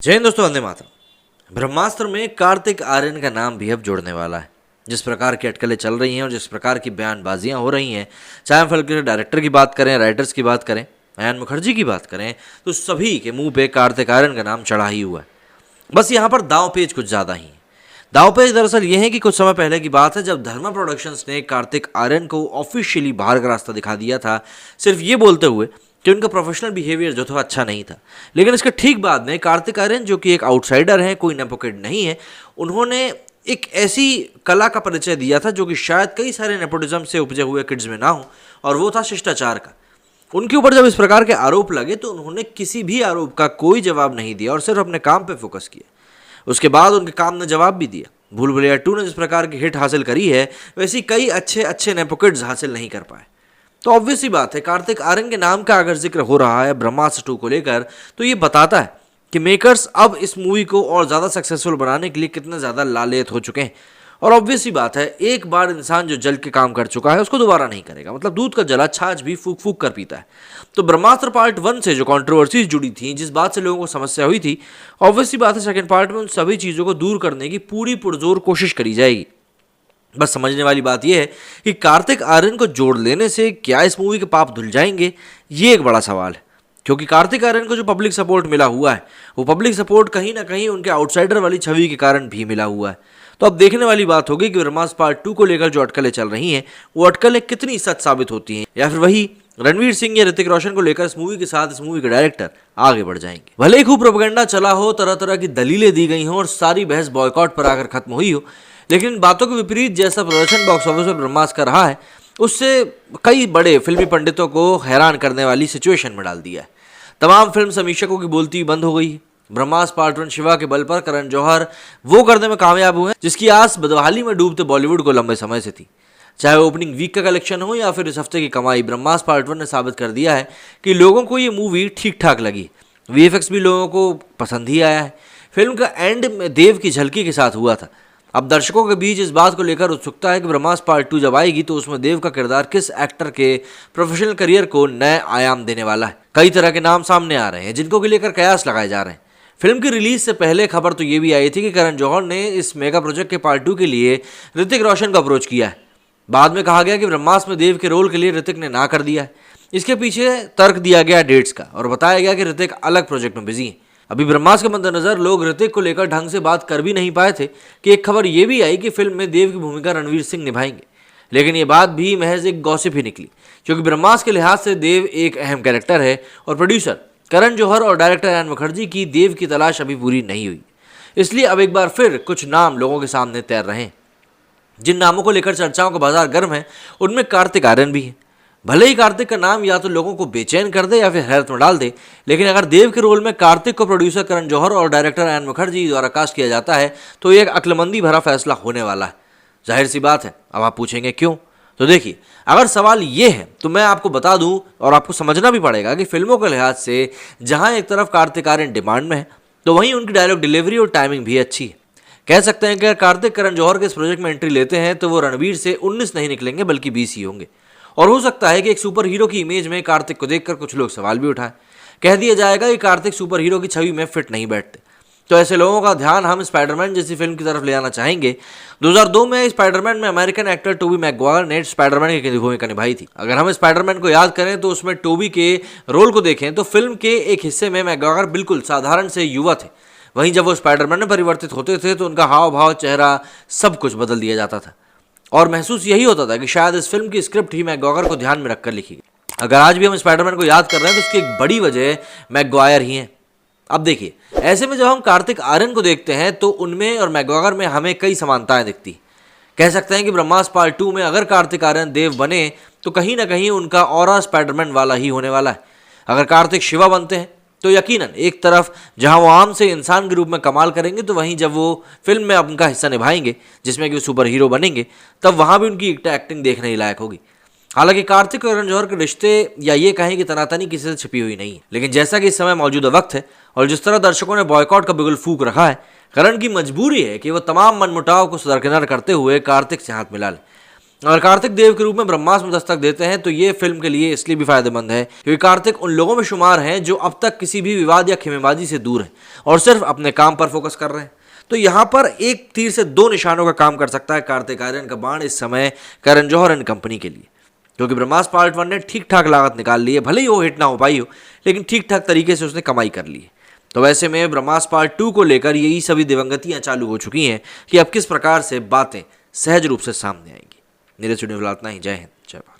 जय हिंद दोस्तों, वंदे मातरम। ब्रह्मास्त्र में कार्तिक आर्यन का नाम भी अब जुड़ने वाला है। जिस प्रकार की अटकलें चल रही हैं और जिस प्रकार की बयानबाजियां हो रही हैं, चाहे हम फिल्म के डायरेक्टर की बात करें, राइटर्स की बात करें, अयान मुखर्जी की बात करें, तो सभी के मुंह पे कार्तिक आर्यन का नाम चढ़ा ही हुआ है। बस यहाँ पर दांव पेच कुछ ज़्यादा ही है। दांव पेच दरअसल ये है कि कुछ समय पहले की बात है जब धर्मा प्रोडक्शंस ने कार्तिक आर्यन को ऑफिशियली बाहर का रास्ता दिखा दिया था, सिर्फ ये बोलते हुए कि उनका प्रोफेशनल बिहेवियर जो था अच्छा नहीं था। लेकिन इसके ठीक बाद में कार्तिक आर्यन, जो कि एक आउटसाइडर है, कोई नेपोकिड नहीं है, उन्होंने एक ऐसी कला का परिचय दिया था जो कि शायद कई सारे नेपोटिज्म से उपजे हुए किड्स में ना हो, और वो था शिष्टाचार का। उनके ऊपर जब इस प्रकार के आरोप लगे तो उन्होंने किसी भी आरोप का कोई जवाब नहीं दिया और सिर्फ अपने काम पे फोकस किया। उसके बाद उनके काम ने जवाब भी दिया। भूल भुलैया 2 ने जिस प्रकार की हिट हासिल करी है, वैसी कई अच्छे अच्छे नेपोकिड्स हासिल नहीं कर पाए। तो ऑब्वियस सी बात है, कार्तिक आर्यन के नाम का अगर जिक्र हो रहा है ब्रह्मास्त्र 2 को लेकर, तो ये बताता है कि मेकर्स अब इस मूवी को और ज़्यादा सक्सेसफुल बनाने के लिए कितने ज़्यादा लालेत हो चुके हैं। और ऑब्वियस सी बात है, एक बार इंसान जो जल के काम कर चुका है उसको दोबारा नहीं करेगा। मतलब दूध का जला छाछ भी फूक फूक कर पीता है। तो ब्रह्मास्त्र पार्ट 1 से जो कंट्रोवर्सीज जुड़ी थी, जिस बात से लोगों को समस्या हुई थी, ऑब्वियस सी बात है सेकंड पार्ट में उन सभी चीज़ों को दूर करने की पूरी पुरजोर कोशिश करी जाएगी। बस समझने वाली बात यह है कि कार्तिक आर्यन को जोड़ लेने से क्या इस मूवी के पाप धुल जाएंगे, ये एक बड़ा सवाल है। क्योंकि कार्तिक आर्यन को जो पब्लिक सपोर्ट मिला हुआ है, वो पब्लिक सपोर्ट कहीं ना कहीं उनके आउटसाइडर वाली छवि के कारण भी मिला हुआ है। तो अब देखने वाली बात होगी कि ब्रह्मास्त्र पार्ट 2 को लेकर जो अटकलें चल रही हैं, वो अटकलें कितनी सच साबित होती हैं, या फिर वही रणवीर सिंह या ऋतिक रोशन को लेकर इस मूवी के साथ इस मूवी के डायरेक्टर आगे बढ़ जाएंगे। भले ही खूब प्रोपेगेंडा चला हो, तरह तरह की दलीलें दी गई हों और सारी बहस बॉयकॉट पर आकर खत्म हुई हो, लेकिन इन बातों के विपरीत जैसा प्रदर्शन बॉक्स ऑफिस में ब्रह्मास्त्र का रहा है, उससे कई बड़े फिल्मी पंडितों को हैरान करने वाली सिचुएशन में डाल दिया है। तमाम फिल्म समीक्षकों की बोलती बंद हो गई है। ब्रह्मास्त्र पार्ट 1 शिवा के बल पर करण जौहर वो करने में कामयाब हुए जिसकी आस बदहाली में डूबते बॉलीवुड को लंबे समय से थी। चाहे ओपनिंग वीक का कलेक्शन हो या फिर इस हफ्ते की कमाई, ब्रह्मास्त्र पार्ट 1 ने साबित कर दिया है कि लोगों को ये मूवी ठीक ठाक लगी। वीएफएक्स भी लोगों को पसंद ही आया है। फिल्म का एंड में देव की झलकी के साथ हुआ था। अब दर्शकों के बीच इस बात को लेकर उत्सुकता है कि ब्रह्मास्त्र पार्ट 2 जब आएगी तो उसमें देव का किरदार किस एक्टर के प्रोफेशनल करियर को नए आयाम देने वाला है। कई तरह के नाम सामने आ रहे हैं जिनको के लेकर कयास लगाए जा रहे हैं। फिल्म की रिलीज से पहले खबर तो ये भी आई थी कि करण जौहर ने इस मेगा प्रोजेक्ट के पार्ट 2 के लिए ऋतिक रोशन को अप्रोच किया है। बाद में कहा गया कि ब्रह्मास्त्र में देव के रोल के लिए ऋतिक ने ना कर दिया है। इसके पीछे तर्क दिया गया डेट्स का और बताया गया कि ऋतिक अलग प्रोजेक्ट में बिजी है। अभी ब्रह्मास्त्र के मद्देनजर लोग ऋतिक को लेकर ढंग से बात कर भी नहीं पाए थे कि एक खबर ये भी आई कि फिल्म में देव की भूमिका रणवीर सिंह निभाएंगे। लेकिन ये बात भी महज एक गॉसिप ही निकली, क्योंकि ब्रह्मास्त्र के लिहाज से देव एक अहम कैरेक्टर है और प्रोड्यूसर करण जौहर और डायरेक्टर अयान मुखर्जी की देव की तलाश अभी पूरी नहीं हुई। इसलिए अब एक बार फिर कुछ नाम लोगों के सामने तैर रहे हैं। जिन नामों को लेकर चर्चाओं का बाजार गर्म है, उनमें कार्तिक आर्यन भी है। भले ही कार्तिक का नाम या तो लोगों को बेचैन कर दे या फिर हैरत में डाल दे, लेकिन अगर देव के रोल में कार्तिक को प्रोड्यूसर करण जौहर और डायरेक्टर अयान मुखर्जी द्वारा कास्ट किया जाता है तो ये एक अक्लमंदी भरा फैसला होने वाला है। जाहिर सी बात है। अब आप पूछेंगे क्यों? तो देखिए, अगर सवाल ये है तो मैं आपको बता दूं, और आपको समझना भी पड़ेगा कि फिल्मों के लिहाज से जहां एक तरफ कार्तिक आर्यन डिमांड में है, तो वहीं उनकी डायलॉग डिलीवरी और टाइमिंग भी अच्छी है। कह सकते हैं कि अगर कार्तिक करण जौहर के इस प्रोजेक्ट में एंट्री लेते हैं तो वो रणवीर से 19 नहीं निकलेंगे बल्कि 20 ही होंगे। और हो सकता है कि एक सुपर हीरो की इमेज में कार्तिक को देखकर कुछ लोग सवाल भी उठाएं। कह दिया जाएगा कि कार्तिक सुपर हीरो की छवि में फिट नहीं बैठते। तो ऐसे लोगों का ध्यान हम स्पाइडरमैन जैसी फिल्म की तरफ ले आना चाहेंगे। 2002 में स्पाइडरमैन में अमेरिकन एक्टर टोबी मैगवायर ने स्पाइडरमैन की भूमिका निभाई थी। अगर हम स्पाइडरमैन को याद करें तो उसमें टोबी के रोल को देखें तो फिल्म के एक हिस्से में मैगवायर बिल्कुल साधारण से युवा थे। वहीं जब वो स्पाइडरमैन में परिवर्तित होते थे तो उनका हाव भाव, चेहरा, सब कुछ बदल दिया जाता था और महसूस यही होता था कि शायद इस फिल्म की स्क्रिप्ट ही मैगवायर को ध्यान में रखकर लिखी गई। अगर आज भी हम स्पाइडरमैन को याद कर रहे हैं तो उसकी एक बड़ी वजह मैगवायर ही है। अब देखिए, ऐसे में जब हम कार्तिक आर्यन को देखते हैं तो उनमें और मैगवायर में हमें कई समानताएं दिखती। कह सकते हैं कि ब्रह्मास्त्र पार्ट 2 में अगर कार्तिक आर्यन देव बने तो कहीं ना कहीं उनका ऑरा स्पाइडरमैन वाला ही होने वाला है। अगर कार्तिक शिवा बनते हैं तो यकीनन एक तरफ जहां वो आम से इंसान के रूप में कमाल करेंगे, तो वहीं जब वो फिल्म में उनका हिस्सा निभाएंगे जिसमें कि वो सुपर हीरो बनेंगे, तब वहां भी उनकी एक्टिंग देखने ही लायक होगी। हालांकि कार्तिक और करण जौहर के रिश्ते या ये कहें कि तनातनी किसी से छिपी हुई नहीं है, लेकिन जैसा कि इस समय मौजूदा वक्त है और जिस तरह दर्शकों ने बॉयकॉट का बिगुल फूंक रखा है, करण की मजबूरी है कि वो तमाम मनमुटाव को दरकिनार करते हुए कार्तिक से हाथ मिला ले। और कार्तिक देव के रूप में ब्रह्मास्त्र में दस्तक देते हैं तो ये फिल्म के लिए इसलिए भी फायदेमंद है क्योंकि कार्तिक उन लोगों में शुमार हैं जो अब तक किसी भी विवाद या खेमेबाजी से दूर हैं और सिर्फ अपने काम पर फोकस कर रहे हैं। तो यहाँ पर एक तीर से दो निशानों का काम कर सकता है कार्तिक आर्यन का बाण इस समय करण जौहर एंड कंपनी के लिए, क्योंकि ब्रह्मास्त्र पार्ट 1 ने ठीक ठाक लागत निकाल ली है, भले ही वो हिट ना हो पाई हो लेकिन ठीक ठाक तरीके से उसने कमाई कर ली है। तो वैसे में ब्रह्मास्त्र पार्ट 2 को लेकर यही सभी दिवंगतियां चालू हो चुकी हैं कि अब किस प्रकार से बातें सहज रूप से सामने आएंगी। मेरे स्टूडियो में इतना ही। जय हिंद, जय भारत।